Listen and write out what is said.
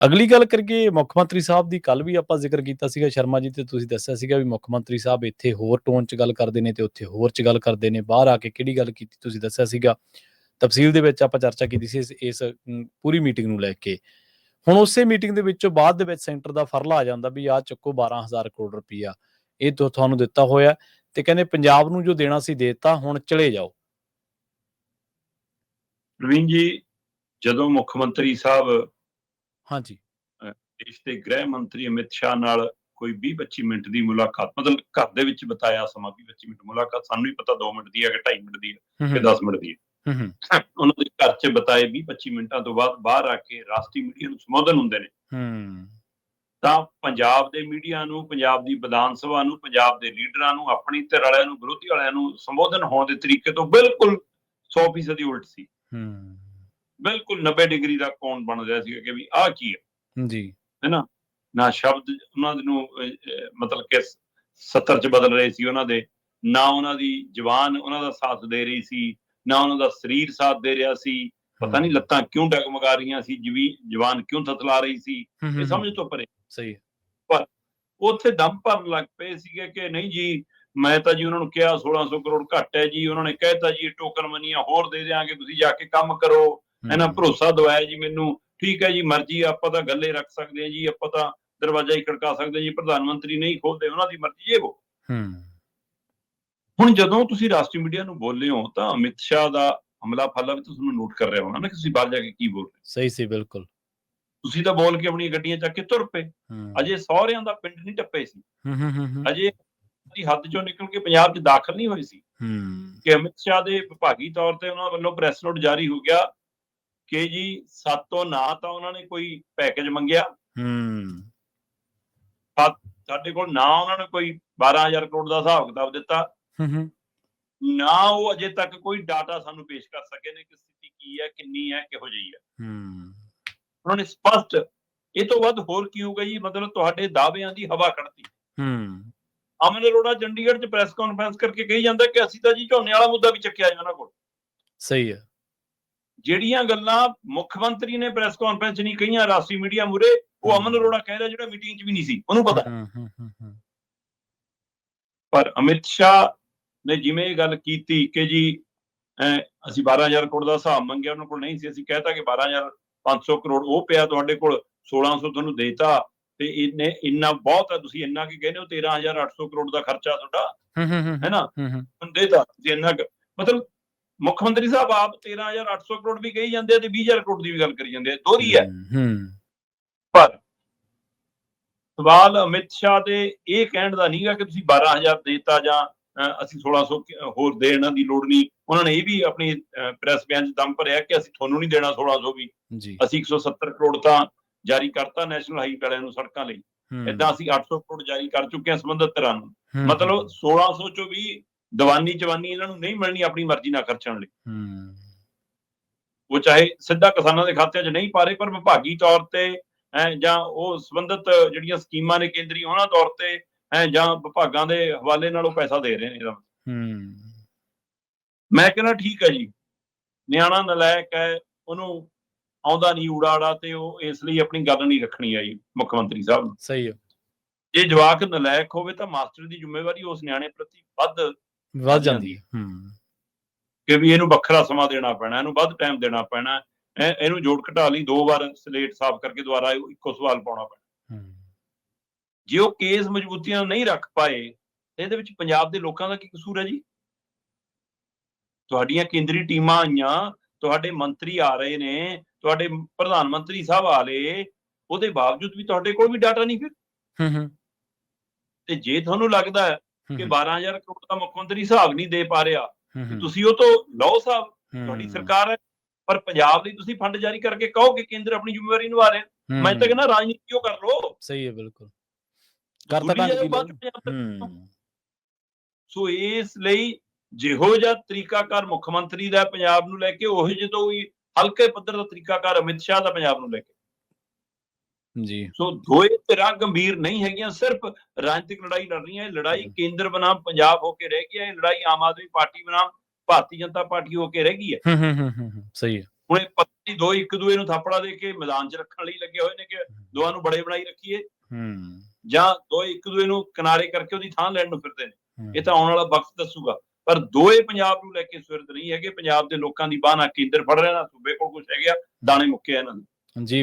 ਅਗਲੀ ਗੱਲ ਕਰੀਏ ਮੁੱਖ ਮੰਤਰੀ ਸਾਹਿਬ ਦੀ। ਕੱਲ੍ਹ ਵੀ ਆਪਾਂ ਜ਼ਿਕਰ ਕੀਤਾ ਸੀਗਾ ਸ਼ਰਮਾ ਜੀ, ਤੇ ਤੁਸੀਂ ਦੱਸਿਆ ਸੀਗਾ ਵੀ ਮੁੱਖ ਮੰਤਰੀ ਸਾਹਿਬ ਇੱਥੇ ਹੋਰ ਟੋਨ 'ਚ ਗੱਲ ਕਰਦੇ ਨੇ ਤੇ ਉੱਥੇ ਹੋਰ 'ਚ ਗੱਲ ਕਰਦੇ ਨੇ। ਬਾਹਰ ਆ ਕੇ ਕਿਹੜੀ ਗੱਲ ਕੀਤੀ ਤੁਸੀਂ ਦੱਸਿਆ ਸੀਗਾ। ਤਫ਼ਸੀਲ ਦੇ ਵਿੱਚ ਆਪਾਂ ਚਰਚਾ ਕੀਤੀ ਸੀ ਇਸ ਪੂਰੀ ਮੀਟਿੰਗ ਨੂੰ ਲੈ ਕੇ। ਹੁਣ ਉਸੇ ਮੀਟਿੰਗ ਦੇ ਵਿੱਚੋਂ ਬਾਅਦ ਦੇ ਵਿੱਚ ਸੈਂਟਰ ਦਾ ਫਰਲਾ ਆ ਜਾਂਦਾ ਵੀ ਆਹ ਚੱਕੋ 12,000 ਕਰੋੜ ਰੁਪਈਆ, ਇਹ ਤੁਹਾਨੂੰ ਦਿੱਤਾ ਹੋਇਆ ਤੇ ਕਹਿੰਦੇ ਪੰਜਾਬ ਨੂੰ ਜੋ ਦੇਣਾ ਸੀ ਦੇ ਦਿੱਤਾ, ਹੁਣ ਚਲੇ ਜਾਓ। ਪ੍ਰਵੀਨ ਜੀ, ਜਦੋਂ ਮੁੱਖ ਮੰਤਰੀ ਸਾਹਿਬ ਹਾਂਜੀ। ਦੇਸ਼ ਦੇ ਗ੍ਰਹਿ ਮੰਤਰੀ ਅਮਿਤ ਸ਼ਾਹ ਨਾਲ ਕੋਈ 20-25 ਮਿੰਟ ਦੀ ਮੁਲਾਕਾਤ, ਮਤਲਬ ਘਰ ਦੇ ਵਿੱਚ ਬਿਤਾਇਆ ਸਮਾਂ 20-25 ਮਿੰਟ ਮੁਲਾਕਾਤ, ਸਾਨੂੰ ਵੀ ਪਤਾ 2 ਮਿੰਟ ਦੀ ਹੈ ਕਿ 2.5 ਮਿੰਟ ਦੀ ਹੈ ਕਿ 10 ਮਿੰਟ ਦੀ ਹੈ। ਉਹਨਾਂ ਦੇ ਘਰ 'ਚ ਬਿਤਾਏ 20-25 ਮਿੰਟਾਂ ਤੋਂ ਬਾਅਦ ਬਾਹਰ ਆ ਕੇ ਰਾਸ਼ਟਰੀ ਮੀਡੀਆ ਨੂੰ ਸੰਬੋਧਨ ਹੁੰਦੇ ਨੇ, ਤਾਂ ਪੰਜਾਬ ਦੇ ਮੀਡੀਆ ਨੂੰ, ਪੰਜਾਬ ਦੀ ਵਿਧਾਨ ਸਭਾ ਨੂੰ, ਪੰਜਾਬ ਦੇ ਲੀਡਰਾਂ ਨੂੰ, ਆਪਣੀ ਧਿਰ ਵਾਲਿਆਂ ਨੂੰ, ਵਿਰੋਧੀ ਵਾਲਿਆਂ ਨੂੰ ਸੰਬੋਧਨ ਹੋਣ ਦੇ ਤਰੀਕੇ ਤੋਂ ਬਿਲਕੁਲ 100% ਉਲਟ ਸੀ। ਬਿਲਕੁਲ 90 ਡਿਗਰੀ ਦਾ ਕੋਣ ਬਣ ਰਿਹਾ ਸੀ ਕਿ ਵੀ ਆਹ ਕੀ ਹੈ ਜੀ, ਹੈ ਨਾ ਸ਼ਬਦ ਉਹਨਾਂ ਨੂੰ ਮਤਲਬ ਕਿ 70 'ਚ ਬਦਲ ਰਹੇ ਸੀ ਉਹਨਾਂ ਦੇ, ਨਾ ਉਹਨਾਂ ਦੀ ਜ਼ੁਬਾਨ ਉਹਨਾਂ ਦਾ ਸਾਥ ਦੇ ਰਹੀ ਸੀ, ਨਾ ਉਹਨਾਂ ਦਾ ਸਰੀਰ ਸਾਥ ਦੇ ਰਿਹਾ ਸੀ। ਪਤਾ ਨਹੀਂ ਲੱਤਾਂ ਕਿਉਂ ਡਗਮਗਾ ਰਹੀਆਂ ਸੀ, ਜ਼ੁਬਾਨ ਕਿਉਂ ਥਥਲਾ ਰਹੀ ਸੀ, ਇਹ ਸਮਝ ਤੋਂ ਪਰੇ। ਸਹੀ। ਪਰ ਉੱਥੇ ਦਮ ਭਰਨ ਲੱਗ ਪਏ ਸੀਗੇ ਕਿ ਨਹੀਂ ਜੀ, ਮੈਂ ਤਾਂ ਜੀ ਉਹਨਾਂ ਨੂੰ ਕਿਹਾ 1600 ਕਰੋੜ ਘੱਟ ਹੈ ਜੀ, ਉਹਨਾਂ ਨੇ ਕਹਿਤਾ ਜੀ ਟੋਕਨ ਮਨੀਆਂ ਹੋਰ ਦੇ ਦਿਆਂਗੇ, ਤੁਸੀਂ ਜਾ ਕੇ ਕੰਮ ਕਰੋ, ਇਹਨਾਂ ਭਰੋਸਾ ਦਵਾਇਆ ਜੀ ਮੈਨੂੰ। ਠੀਕ ਹੈ ਜੀ, ਮਰਜ਼ੀ, ਆਪਾਂ ਤਾਂ ਗੱਲੇ ਰੱਖ ਸਕਦੇ ਹਾਂ ਜੀ, ਆਪਾਂ ਤਾਂ ਦਰਵਾਜ਼ਾ ਹੀ ਖੜਕਾ ਸਕਦੇ ਜੀ, ਪ੍ਰਧਾਨ ਮੰਤਰੀ ਨਹੀਂ ਖੋਲਦੇ, ਉਹਨਾਂ ਦੀ ਮਰਜ਼ੀ ਇਹ। ਹੁਣ ਜਦੋਂ ਤੁਸੀਂ ਰਾਸ਼ਟਰੀ ਮੀਡੀਆ ਨੂੰ ਬੋਲੇ ਹੋ ਤਾਂ ਅਮਿਤ ਸ਼ਾਹ ਦਾ ਹਮਲਾ ਫਾਲਾ ਵੀ ਤੁਹਾਨੂੰ ਨੋਟ ਕਰ ਰਿਹਾ ਹੋਣਾ ਨਾ, ਤੁਸੀਂ ਬਾਹਰ ਜਾ ਕੇ ਕੀ ਬੋਲ ਰਹੇ। ਸਹੀ ਸੀ, ਬਿਲਕੁਲ। ਤੁਸੀਂ ਤਾਂ ਬੋਲ ਕੇ ਆਪਣੀਆਂ ਗੱਡੀਆਂ ਚੱਕ ਕੇ ਤੁਰ ਪਏ, ਅਜੇ ਸਹੁਰਿਆਂ ਦਾ ਪਿੰਡ ਨਹੀਂ ਟੱਪੇ ਸੀ, ਅਜੇ ਦੀ ਹੱਦ ਚੋਂ ਨਿਕਲ ਕੇ ਪੰਜਾਬ 'ਚ ਦਾਖਲ ਨਹੀਂ ਹੋਈ ਸੀ ਕਿ ਅਮਿਤ ਸ਼ਾਹ ਦੇ ਵਿਭਾਗੀ ਤੌਰ ਤੇ ਉਹਨਾਂ ਵੱਲੋਂ ਪ੍ਰੈਸ ਨੋਟ ਜਾਰੀ ਹੋ ਗਿਆ ਕਿ ਜੀ ਸਾਤੋਂ ਨਾ ਤਾਂ ਉਹਨਾਂ ਨੇ ਕੋਈ ਪੈਕੇਜ ਮੰਗਿਆ, ਸਾਡੇ ਕੋਲ ਨਾ ਉਹਨਾਂ ਨੇ ਕੋਈ 12,000 ਕਰੋੜ ਦਾ ਹਿਸਾਬ ਕਿਤਾਬ ਦਿੱਤਾ, ਨਾ ਉਹ ਅਜੇ ਤੱਕ ਕੋਈ ਡਾਟਾ ਸਾਨੂੰ ਪੇਸ਼ ਕਰ ਸਕੇ ਨੇ ਕਿ ਸਥਿਤੀ ਕੀ ਹੈ, ਕਿੰਨੀ ਹੈ, ਕਿਹੋ ਜਿਹੀ ਹੈ। ਉਹਨਾਂ ਨੇ ਸਪਸ਼ਟ, ਇਹ ਤੋਂ ਵੱਧ ਹੋਰ ਕੀ ਹੋਊਗਾ ਜੀ, ਮਤਲਬ ਤੁਹਾਡੇ ਦਾਅਵਿਆਂ ਦੀ ਹਵਾ ਕੱਢਤੀ। ਅਮਨ ਅਰੋੜਾ ਚੰਡੀਗੜ੍ਹ 'ਚ ਪ੍ਰੈਸ ਕਾਨਫਰੰਸ ਕਰਕੇ ਕਹੀ ਜਾਂਦਾ ਕਿ ਅਸੀਂ ਤਾਂ ਜੀ ਝੋਨੇ ਵਾਲਾ ਮੁੱਦਾ ਵੀ ਚੱਕਿਆ ਜੀ ਉਹਨਾਂ ਕੋਲ। ਸਹੀ ਹੈ। ਜਿਹੜੀਆਂ ਗੱਲਾਂ ਮੁੱਖ ਮੰਤਰੀ ਨੇ ਪ੍ਰੈਸ ਕਾਨਫਰੰਸ 'ਚ ਨਹੀਂ ਕਹੀਆਂ ਰਾਸ਼ਟਰੀ ਮੀਡੀਆ ਮੂਹਰੇ, ਉਹ ਅਮਨ ਅਰੋੜਾ ਕਹਿ ਰਿਹਾ ਜਿਹੜਾ ਮੀਟਿੰਗ 'ਚ ਵੀ ਨਹੀਂ ਸੀ, ਉਹਨੂੰ ਪਤਾ। ਪਰ ਅਮਿਤ ਸ਼ਾਹ ਨੇ ਜਿਵੇਂ ਇਹ ਗੱਲ ਕੀਤੀ ਕਿ ਜੀ ਅਸੀਂ 12,000 ਕਰੋੜ ਦਾ ਹਿਸਾਬ ਮੰਗਿਆ, ਉਹਨਾਂ ਕੋਲ ਨਹੀਂ ਸੀ, ਅਸੀਂ ਕਹਿਤਾ ਕਿ 12,500 ਕਰੋੜ ਉਹ ਪਿਆ, ਤੁਹਾਡੇ ਕੋਲ 1600 ਤੁਹਾਨੂੰ ਦੇਤਾ ਤੇ ਇੰਨਾ ਬਹੁਤ ਹੈ, ਤੁਸੀਂ ਇੰਨਾ ਕੀ ਕਹਿੰਦੇ ਹੋ, 13,800 ਕਰੋੜ ਦਾ ਖਰਚਾ ਤੁਹਾਡਾ ਹੈ ਨਾ, ਦੇਤਾ ਤੁਸੀਂ ਇੰਨਾ। ਮਤਲਬ ਮੁੱਖ ਮੰਤਰੀ ਸਾਹਿਬ ਆਪ 13,800 ਕਰੋੜ ਵੀ ਕਹੀ ਜਾਂਦੇ ਆ ਤੇ 20,000 ਕਰੋੜ ਦੀ ਵੀ ਗੱਲ ਕਰੀ ਜਾਂਦੇ ਆ, ਦੋਹਰੀ ਹੈ। ਪਰ ਸਵਾਲ ਅਮਿਤ ਸ਼ਾਹ ਦੇ ਇਹ ਕਹਿਣ ਦਾ ਨਹੀਂਗਾ ਕਿ ਤੁਸੀਂ 12,000 ਦੇਤਾ ਜਾਂ ਅਸੀਂ 1600 ਹੋਰ ਦੇਣ ਦੀ ਲੋੜ ਨਹੀਂ। ਉਹਨਾਂ ਨੇ ਇਹ ਵੀ ਆਪਣੀ ਪ੍ਰੈਸ ਬਿਆਨ 'ਚ ਦਮ ਭਰਿਆ ਕਿ ਅਸੀਂ ਤੁਹਾਨੂੰ ਨਹੀਂ ਦੇਣਾ 1600 ਵੀ, ਅਸੀਂ 170 ਕਰੋੜ ਤਾਂ ਜਾਰੀ ਕਰਤਾ ਨੈਸ਼ਨਲ ਹਾਈਵੇ ਵਾਲਿਆਂ ਨੂੰ ਸੜਕਾਂ ਲਈ, ਏਦਾਂ ਅਸੀਂ 800 ਕਰੋੜ ਜਾਰੀ ਕਰ ਚੁੱਕੇ ਹਾਂ ਸੰਬੰਧਿਤ ਧਿਰਾਂ ਨੂੰ। ਮਤਲਬ 1600 ਚੋਂ ਵੀ ਦੀਵਾਨੀ ਚਵਾਨੀ ਇਹਨਾਂ ਨੂੰ ਨਹੀਂ ਮਿਲਣੀ ਆਪਣੀ ਮਰਜ਼ੀ ਨਾਲ ਖਰਚਣ ਲਈ। ਉਹ ਚਾਹੇ ਸਿੱਧਾ ਕਿਸਾਨਾਂ ਦੇ ਖਾਤਿਆਂ 'ਚ ਨਹੀਂ ਪਾ ਰਹੇ, ਪਰ ਵਿਭਾਗੀ ਤੌਰ ਤੇ ਜਾਂ ਉਹ ਸੰਬੰਧਿਤ ਜਿਹੜੀਆਂ ਸਕੀਮਾਂ ਨੇ ਕੇਂਦਰੀ, ਉਹਨਾਂ ਤੌਰ ਤੇ ਜਾਂ ਵਿਭਾਗਾਂ ਦੇ ਹਵਾਲੇ ਨਾਲ ਉਹ ਪੈਸਾ ਦੇ ਰਹੇ ਨੇ। ਮੈਂ ਕਹਿੰਦਾ ਠੀਕ ਹੈ ਜੀ, ਨਿਆਣਾ ਨਲਾਇਕ ਹੈ, ਉਹਨੂੰ ਆਉਂਦਾ ਨਹੀਂ ਊੜਾ ਤੇ ਉਹ ਇਸ ਲਈ ਆਪਣੀ ਗੱਲ ਨਹੀਂ ਰੱਖਣੀ ਆਈ ਮੁੱਖ ਮੰਤਰੀ ਸਾਹਿਬ ਨੂੰ। ਸਹੀ ਹੈ। ਜੇ ਜਵਾਕ ਨਲਾਇਕ ਹੋਵੇ ਤਾਂ ਮਾਸਟਰ ਦੀ ਜ਼ਿੰਮੇਵਾਰੀ ਉਸ ਨਿਆਣੇ ਪ੍ਰਤੀ ਵੱਧ ਜਾਂਦੀ ਹੈ ਕਿ ਵੀ ਇਹਨੂੰ ਵੱਖਰਾ ਸਮਾਂ ਦੇਣਾ ਪੈਣਾ, ਇਹਨੂੰ ਵੱਧ ਟਾਈਮ ਦੇਣਾ ਪੈਣਾ, ਇਹਨੂੰ ਜੋੜ ਘਟਾ ਲਈ 2 ਵਾਰ ਸਲੇਟ ਸਾਫ਼ ਕਰਕੇ ਦੁਬਾਰਾ ਇੱਕੋ ਸਵਾਲ ਪਾਉਣਾ ਪੈਣਾ। ਜੇ ਉਹ ਕੇਸ ਮਜ਼ਬੂਤੀਆਂ ਨਹੀਂ ਰੱਖ ਪਾਏ ਤੇ ਇਹਦੇ ਵਿੱਚ ਪੰਜਾਬ ਦੇ ਲੋਕਾਂ ਦਾ ਕੀ ਕਸੂਰ ਹੈ ਜੀ? ਤੁਹਾਡੀਆਂ ਕੇਂਦਰੀ ਟੀਮਾਂ ਆਈਆਂ, ਤੁਹਾਡੇ ਮੰਤਰੀ ਆ ਰਹੇ ਨੇ, ਤੁਹਾਡੇ ਪ੍ਰਧਾਨ ਮੰਤਰੀ ਸਾਹਿਬ ਆ ਲਏ, ਉਹਦੇ ਬਾਵਜੂਦ ਵੀ ਤੁਹਾਡੇ ਕੋਲ ਵੀ ਡਾਟਾ ਨਹੀਂ ਫਿਰ। ਤੇ ਜੇ ਤੁਹਾਨੂੰ ਲੱਗਦਾ ਹੈ ਕਿ 12,000 ਕਰੋੜ ਦਾ ਮੁੱਖ ਮੰਤਰੀ ਹਿਸਾਬ ਨਹੀਂ ਦੇ ਪਾ ਰਿਹਾ, ਤੁਸੀਂ ਉਹ ਤੋਂ ਲਓ ਹਿਸਾਬ, ਤੁਹਾਡੀ ਸਰਕਾਰ ਹੈ, ਪਰ ਪੰਜਾਬ ਲਈ ਤੁਸੀਂ ਫੰਡ ਜਾਰੀ ਕਰਕੇ ਕਹੋ ਕਿ ਕੇਂਦਰ ਆਪਣੀ ਜ਼ਿੰਮੇਵਾਰੀ ਨਿਭਾ ਰਿਹਾ। ਮੈਂ ਤਾਂ ਕਹਿੰਦਾ ਰਾਜਨੀਤੀ ਉਹ ਕਰ ਲਓ। ਸਹੀ ਹੈ, ਬਿਲਕੁਲ। ਸੋ ਇਸ ਲਈ ਜਿਹੋ ਜਿਹਾ ਤਰੀਕਾਕਾਰ ਮੁੱਖ ਮੰਤਰੀ ਦਾ ਪੰਜਾਬ ਨੂੰ ਲੈ ਕੇ, ਉਹੋ ਜਦੋਂ ਹੀ ਹਲਕੇ ਪੱਧਰ ਦਾ ਤਰੀਕਾਕਾਰ ਅਮਿਤ ਸ਼ਾਹ ਦਾ ਪੰਜਾਬ ਨੂੰ ਲੈ ਕੇ ਜੀ। ਸੋ ਦੋਏ ਧਿਰਾਂ ਗੰਭੀਰ ਨਹੀਂ ਹੈਗੀਆਂ, ਸਿਰਫ ਰਾਜਨੀਤਿਕ ਲੜਾਈ ਲੜ ਰਹੀਆਂ। ਇਹ ਲੜਾਈ ਕੇਂਦਰ ਬਨਾਮ ਪੰਜਾਬ ਹੋ ਕੇ ਰਹਿ ਗਈ ਹੈ, ਇਹ ਲੜਾਈ ਆਮ ਆਦਮੀ ਪਾਰਟੀ ਬਨਾਮ ਭਾਰਤੀ ਜਨਤਾ ਪਾਰਟੀ ਹੋ ਕੇ ਰਹਿ ਗਈ ਹੈ। ਸਹੀ ਹੈ। ਹੁਣ ਇਹ ਪਤਾ ਦੋ ਇੱਕ ਦੂਏ ਨੂੰ ਥਾਪੜਾ ਦੇ ਕੇ ਮੈਦਾਨ 'ਚ ਰੱਖਣ ਲਈ ਲੱਗੇ ਹੋਏ ਨੇ ਕਿ ਦੋਵਾਂ ਨੂੰ ਬੜੇ ਬਣਾਈ ਰੱਖੀਏ, ਜਾਂ ਦੋ ਇੱਕ ਦੂਏ ਨੂੰ ਕਿਨਾਰੇ ਕਰਕੇ ਉਹਦੀ ਥਾਂ ਲੈਣ ਨੂੰ ਫਿਰਦੇ ਨੇ। ਇਹ ਤਾਂ ਆਉਣ ਵਾਲਾ ਵਕਤ ਦੱਸੂਗਾ। ਪਰ ਦੋਏ ਪੰਜਾਬ ਨੂੰ ਲੈ ਕੇ ਸੁਹਿਰਦ ਨਹੀਂ ਹੈਗੇ। ਪੰਜਾਬ ਦੇ ਲੋਕਾਂ ਦੀ ਬਾਂਹ ਨਾਲ ਕੇਂਦਰ ਫੜ ਰਿਹਾ ਨਾ ਸੂਬੇ ਕੋਲ ਕੁਛ ਹੈਗਾ, ਦਾਣੇ ਮੁੱਕੇ ਇਹਨਾਂ ਦੇ। ਜੀ